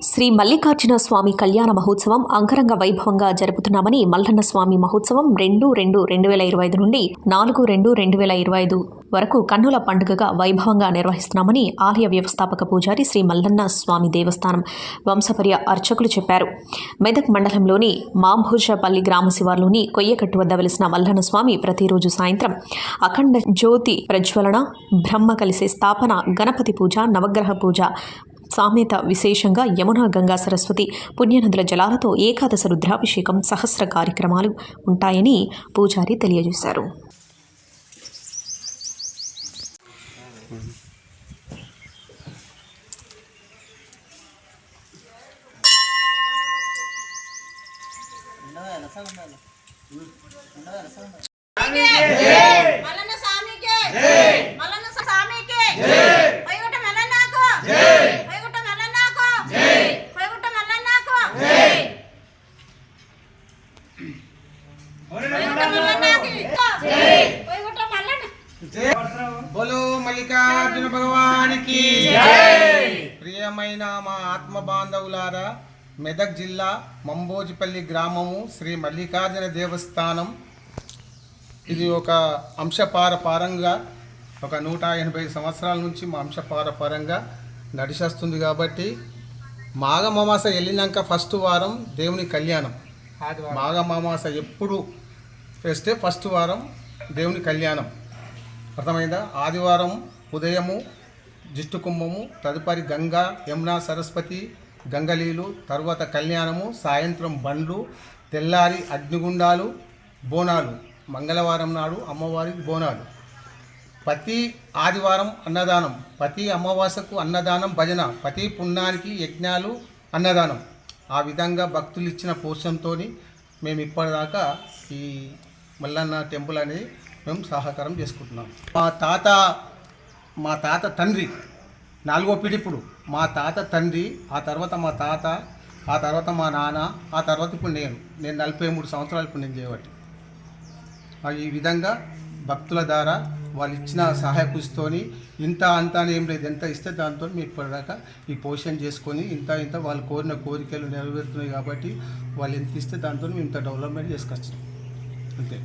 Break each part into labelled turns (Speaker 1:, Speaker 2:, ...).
Speaker 1: శ్రీ మల్లికార్జున స్వామి కళ్యాణ మహోత్సవం అంగరంగ వైభవంగా జరుపుతున్నామని మల్లన్న స్వామి మహోత్సవం 2-2-2025 నుండి 4-2-2025 వరకు కన్నుల పండుగగా వైభవంగా నిర్వహిస్తున్నామని ఆలయ వ్యవస్థాపక పూజారి శ్రీ మల్లన్న స్వామి దేవస్థానం వంశపర్య అర్చకులు చెప్పారు. మెదక్ మండలంలోని మాంభోజపల్లి గ్రామ శివార్లోని కొయ్యకట్టు వద్ద వెలిసిన మల్లన్న స్వామి ప్రతిరోజు సాయంత్రం అఖండ జ్యోతి ప్రజ్వలన, బ్రహ్మ కలిసే స్థాపన, గణపతి పూజ, నవగ్రహ పూజ సామేత విశేషంగా యమునా, గంగా, సరస్వతి పుణ్యనదుల జలాలతో ఏకాదశ రుద్రాభిషేకం, సహస్ర కార్యక్రమాలు ఉంటాయని పూజారి తెలియజేశారు.
Speaker 2: బోలో మల్లికార్జున భగవానికి జై. ప్రియమైన మా ఆత్మ బాంధవులారా, మెదక్ జిల్లా మంబోజిపల్లి గ్రామము శ్రీ మల్లికార్జున దేవస్థానం. ఇది ఒక అంశపారపారంగా ఒక 180 సంవత్సరాల నుంచి మా అంశపారపారంగా నడిచేస్తుంది. కాబట్టి మాఘమాస వెళ్ళినాక ఫస్ట్ వారం దేవుని కళ్యాణం. మాఘమాస ఎప్పుడు ఫెస్టే ఫస్ట్ వారం దేవుని కళ్యాణం, అర్థమైందా? ఆదివారం ఉదయము జిష్టు కుంభము, తదుపరి గంగా, యమునా, సరస్వతి గంగలీలు, తర్వాత కళ్యాణము, సాయంత్రం బండ్లు, తెల్లారి అగ్నిగుండాలు, బోనాలు, మంగళవారం నాడు అమ్మవారికి బోనాలు, ప్రతి ఆదివారం అన్నదానం, ప్రతి అమావాస్యకు అన్నదానం, భజన, ప్రతి పుణ్యానికి యజ్ఞాలు, అన్నదానం. ఆ విధంగా భక్తులు ఇచ్చిన పోషంతో మేము ఇప్పటిదాకా ఈ మల్లన్న టెంపుల్ అనేది మేము సహకారం చేసుకుంటున్నాం. మా తాత తండ్రి 4వ పీడిప్పుడు మా తాత తండ్రి, ఆ తర్వాత మా తాత, ఆ తర్వాత మా నాన్న, ఆ తర్వాత ఇప్పుడు నేను 43 సంవత్సరాలు ఇప్పుడు నేను చేయబట్టి. ఈ విధంగా భక్తుల ద్వారా వాళ్ళు ఇచ్చిన సహాయ కృషితోని ఇంత అంత అని ఏం లేదు, ఎంత ఇస్తే దాంతో మేము ఇప్పటిదాకా ఈ పోషణ చేసుకొని ఇంత వాళ్ళు కోరిన కోరికలు నెరవేరుతున్నాయి. కాబట్టి వాళ్ళు ఎంత ఇస్తే దాంతో మేము ఇంత డెవలప్మెంట్ చేసుకొచ్చాం అంతే.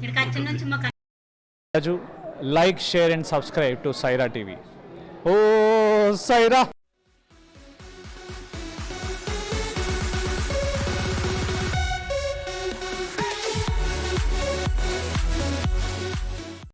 Speaker 3: Like, share and subscribe to Saira TV. Oh, Saira!